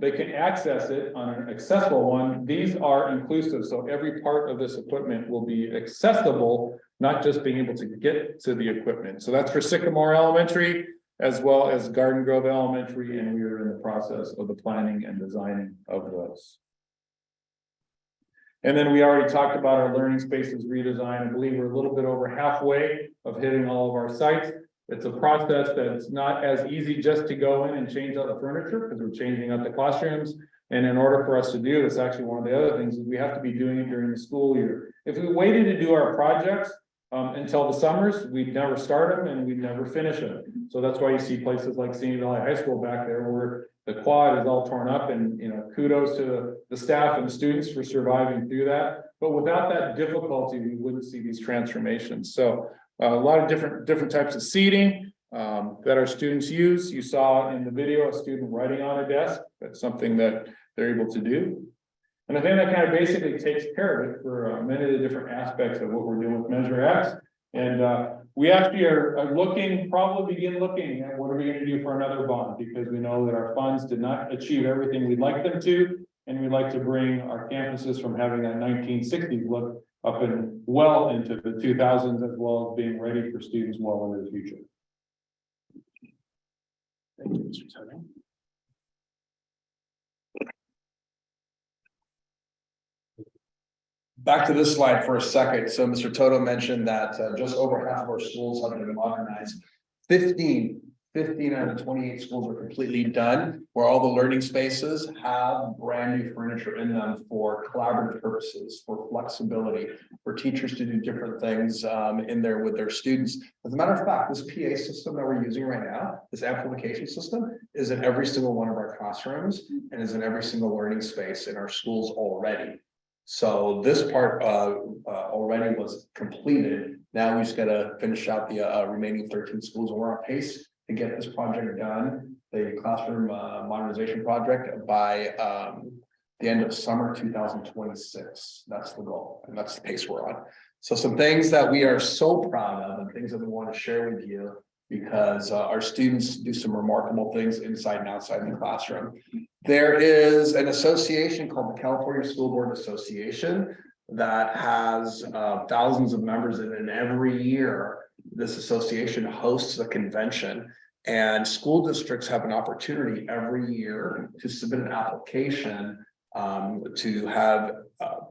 they can access it on an accessible one. These are inclusive, so every part of this equipment will be accessible, not just being able to get to the equipment. So that's for Sycamore Elementary, as well as Garden Grove Elementary, and we are in the process of the planning and designing of those. And then we already talked about our learning spaces redesign. I believe we're a little bit over halfway of hitting all of our sites. It's a process that's not as easy just to go in and change out the furniture, because we're changing out the classrooms. And in order for us to do this, actually one of the other things is we have to be doing it during the school year. If we waited to do our projects until the summers, we'd never start them and we'd never finish them. So that's why you see places like Simi Valley High School back there where the quad is all torn up, and kudos to the staff and the students for surviving through that. But without that difficulty, we wouldn't see these transformations. So a lot of different types of seating that our students use. You saw in the video a student writing on a desk. That's something that they're able to do. And I think that kind of basically takes care of it for many of the different aspects of what we're doing with Measure X. And we actually are probably begin looking at what are we going to do for another bond, because we know that our funds did not achieve everything we'd like them to. And we'd like to bring our campuses from having that 1960s look up and well into the 2000s, as well as being ready for students well into the future. Thank you, Mr. Tony. Back to this slide for a second. So Mr. Toto mentioned that just over half of our schools have been modernized. 15 out of the 28 schools are completely done, where all the learning spaces have brand new furniture in them for collaborative purposes, for flexibility, for teachers to do different things in there with their students. As a matter of fact, this PA system that we're using right now, this amplification system, is in every single one of our classrooms and is in every single learning space in our schools already. So this part already was completed. Now we just got to finish out the remaining 13 schools, and we're on pace to get this project done, the classroom modernization project, by the end of summer 2026. That's the goal, and that's the pace we're on. So some things that we are so proud of, and things that we want to share with you, because our students do some remarkable things inside and outside the classroom. There is an association called the California School Board Association that has thousands of members in it, and every year this association hosts a convention, and school districts have an opportunity every year to submit an application to have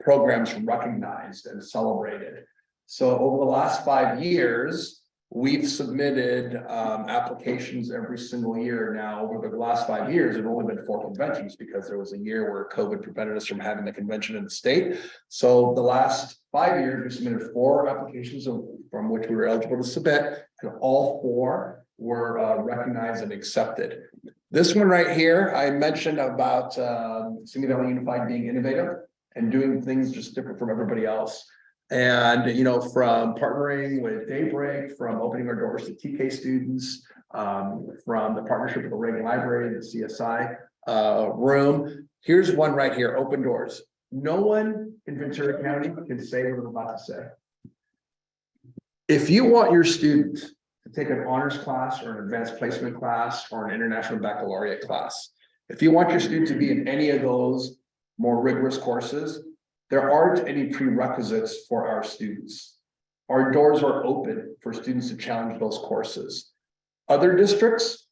programs recognized and celebrated. So over the last 5 years, we've submitted applications every single year. Now, over the last 5 years, there have only been 4 conventions, because there was a year where COVID prevented us from having the convention in the state. So the last 5 years, we submitted 4 applications from which we were eligible to submit, and all 4 were recognized and accepted. This one right here, I mentioned about Simi Valley Unified being innovative and doing things just different from everybody else. And, from partnering with Daybreak, from opening our doors to TK students, from the partnership with the Reagan Library and the CSI room. Here's one right here, open doors. No one in Ventura County can say what I'm about to say. If you want your students to take an honors class or an advanced placement class or an international baccalaureate class, if you want your student to be in any of those more rigorous courses, there aren't any prerequisites for our students. Our doors are open for students to challenge those courses. Other districts,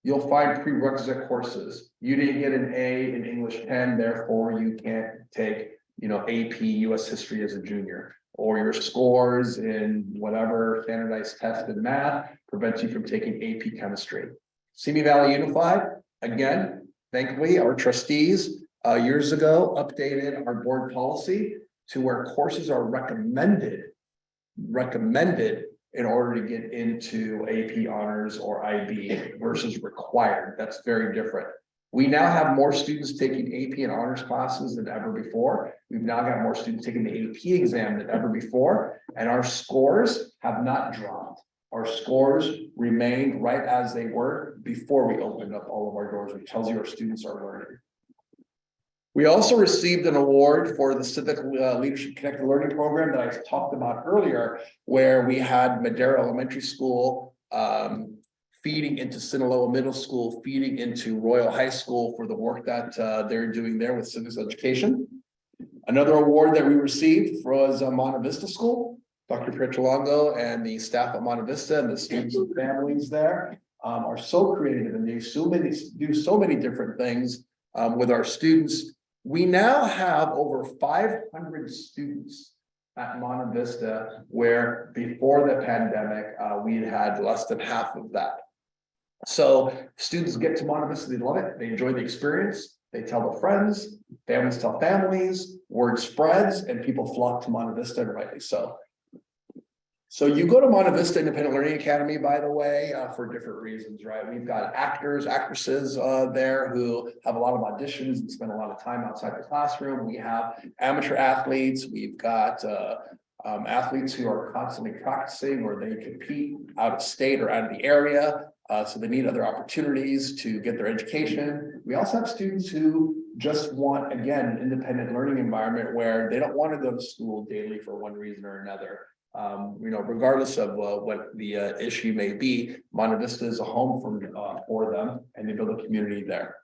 you'll find prerequisite courses. You didn't get an A in English 10, therefore you can't take, AP US history as a junior, or your scores in whatever standardized test in math prevents you from taking AP chemistry. Simi Valley Unified, again, thankfully, our trustees years ago updated our board policy to where courses are recommended in order to get into AP honors or IB versus required. That's very different. We now have more students taking AP and honors classes than ever before. We've now got more students taking the AP exam than ever before, and our scores have not dropped. Our scores remain right as they were before we opened up all of our doors, which tells you our students are learning. We also received an award for the Civic Leadership Connected Learning Program that I talked about earlier, where we had Madera Elementary School feeding into Sinaloa Middle School, feeding into Royal High School for the work that they're doing there with civics education. Another award that we received was Monte Vista School. Dr. Pietrolongo and the staff at Monte Vista and the students and families there are so creative, and they do so many different things with our students. We now have over 500 students at Monte Vista, where before the pandemic, we had less than half of that. So students get to Monte Vista, they love it, they enjoy the experience, they tell their friends, families tell families, word spreads, and people flock to Monte Vista, and rightly so. So you go to Monte Vista Independent Learning Academy, by the way, for different reasons, right? We've got actors, actresses there who have a lot of auditions and spend a lot of time outside the classroom. We have amateur athletes. We've got athletes who are constantly practicing, or they compete out of state or out of the area. So they need other opportunities to get their education. We also have students who just want, again, an independent learning environment where they don't want to go to school daily for one reason or another. Regardless of what the issue may be, Monte Vista is a home for them, and they build a community there.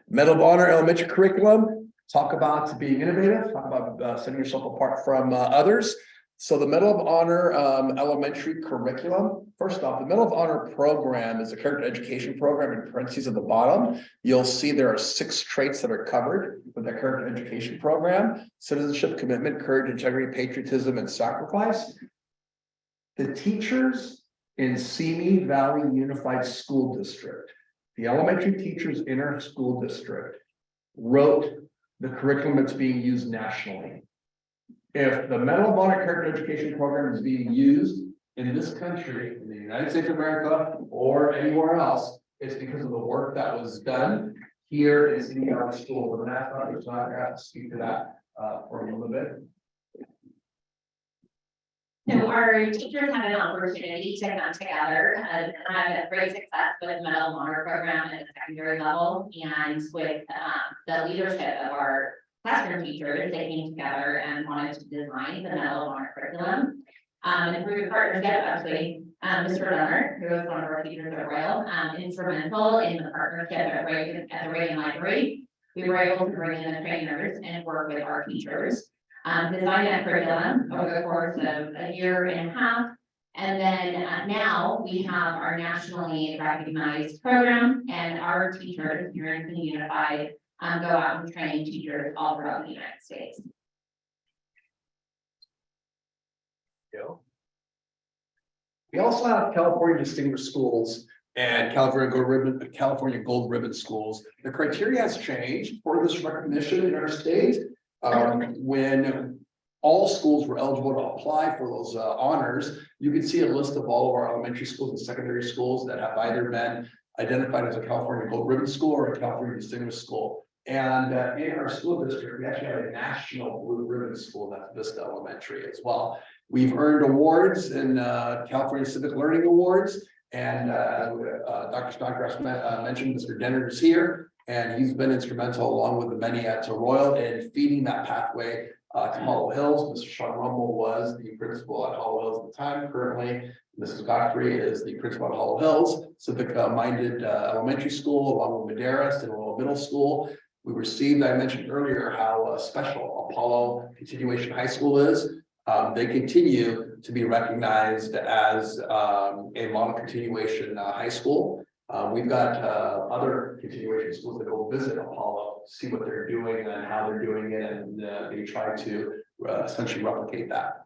Medal of Honor elementary curriculum, talk about being innovative, talk about setting yourself apart from others. So the Medal of Honor elementary curriculum, first off, the Medal of Honor program is a character education program. In parentheses at the bottom, you'll see there are 6 traits that are covered with the character education program: citizenship, commitment, courage, integrity, patriotism, and sacrifice. The teachers in Simi Valley Unified School District, the elementary teachers in our school district, wrote the curriculum that's being used nationally. If the Medal of Honor Character Education program is being used in this country, in the United States of America, or anywhere else, it's because of the work that was done here in Simi Valley School. The math is not going to have to speak to that for a little bit. So our teachers have an opportunity to come together and have great success with the Medal of Honor program at the secondary level, and with the leadership of our classroom teachers, they came together and wanted to design the Medal of Honor curriculum. And through partnership, actually, Mr. Leonard, who is one of our teachers at Royal, instrumental in the partnership at the Reagan Library. We were able to bring in the trainers and work with our teachers, design that curriculum over the course of a year and a half. And then now we have our nationally recognized program, and our teachers here in the Unified go out and train teachers all throughout the United States. We also have California Distinguished Schools and California Gold Ribbon Schools. The criteria has changed for this recognition in our state. When all schools were eligible to apply for those honors, you can see a list of all of our elementary schools and secondary schools that have either been identified as a California Gold Ribbon School or a California Distinguished School. And in our school district, we actually have a national Blue Ribbon School, that's Vista Elementary as well. We've earned awards in California Civic Learning Awards, and Dr. Snodgrass mentioned Mr. Dennard is here, and he's been instrumental, along with the many at Royal, in feeding that pathway to Hollow Hills. Mr. Sean Rumble was the principal at Hollow Hills at the time. Currently, Mrs. Godfrey is the principal at Hollow Hills, civic-minded elementary school, along with Madera, Stillwell Middle School. We received, I mentioned earlier, how special Apollo Continuation High School is. They continue to be recognized as a model continuation high school. We've got other continuation schools that go visit Apollo, see what they're doing and how they're doing it, and they try to essentially replicate that.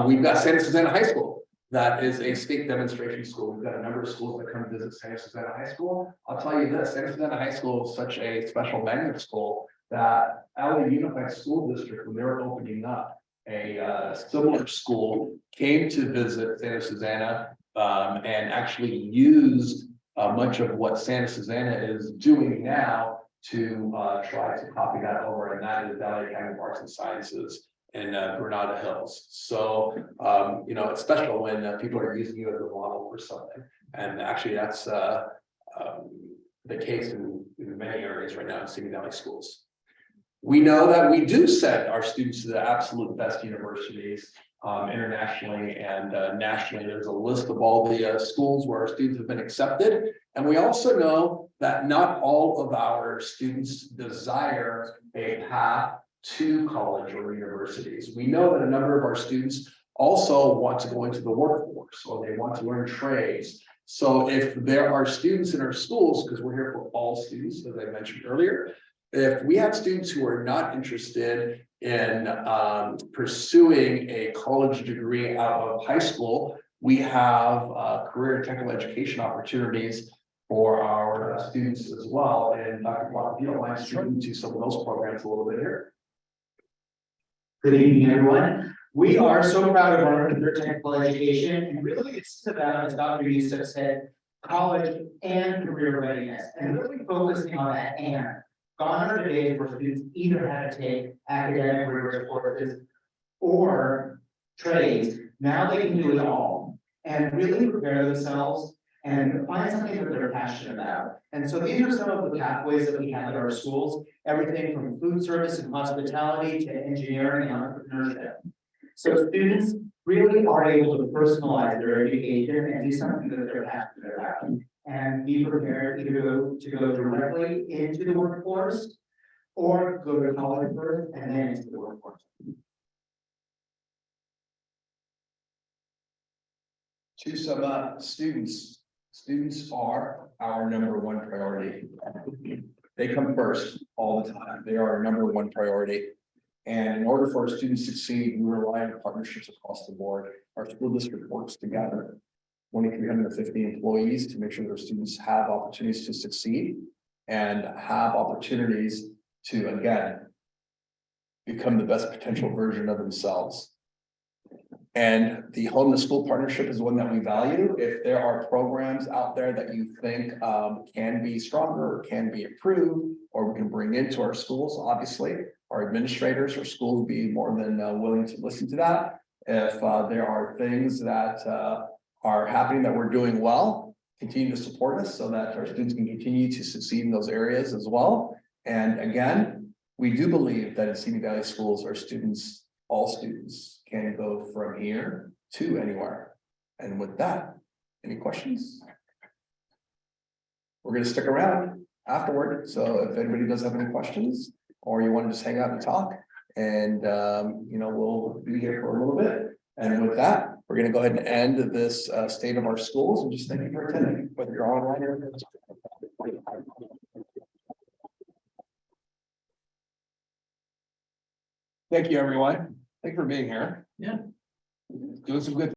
We've got Santa Susana High School. That is a state demonstration school. We've got a number of schools that come visit Santa Susana High School. I'll tell you this, Santa Susana High School is such a special magnet school that LA Unified School District, when they were opening up a similar school, came to visit Santa Susana and actually used much of what Santa Susana is doing now to try to copy that over, and that is Valley Academy of Arts and Sciences in Granada Hills. So, you know, it's special when people are using you as a model for something. And actually that's the case in many areas right now in Simi Valley schools. We know that we do send our students to the absolute best universities internationally and nationally. There's a list of all the schools where our students have been accepted. And we also know that not all of our students desire a path to college or universities. We know that a number of our students also want to go into the workforce, or they want to learn trades. So if there are students in our schools, because we're here for all students, as I mentioned earlier, if we have students who are not interested in pursuing a college degree out of high school, we have career and technical education opportunities for our students as well. And Dr. Block, if you don't mind speaking to some of those programs a little bit here. Good evening, everyone. We are so proud of our career technical education, and really it's about, as Dr. Youssef said, college and career readiness, and really focusing on that and. Gone are the days where students either had to take academic rigorous courses or trades. Now they can do it all and really prepare themselves and find something that they're passionate about. And so these are some of the pathways that we have at our schools, everything from food service and hospitality to engineering and entrepreneurship. So students really are able to personalize their education and do something that they're passionate about. And be prepared either to go directly into the workforce or go to college first and then into the workforce. To sum up, students are our number one priority. They come first all the time. They are our number one priority. And in order for our students to succeed, we rely on partnerships across the board. Our school district works together. 2,350 employees to make sure their students have opportunities to succeed and have opportunities to, again, become the best potential version of themselves. And the home to school partnership is one that we value. If there are programs out there that you think can be stronger or can be improved, or we can bring into our schools, obviously, our administrators or schools would be more than willing to listen to that. If there are things that are happening that we're doing well, continue to support us so that our students can continue to succeed in those areas as well. And again, we do believe that in Simi Valley schools, our students, all students can go from here to anywhere. And with that, any questions? We're going to stick around afterward. So if anybody does have any questions, or you want to just hang out and talk, and you know, we'll be here for a little bit. And with that, we're going to go ahead and end this state of our schools, and just thank you for attending, whether you're online or. Thank you, everyone. Thank you for being here. Yeah. Doing some good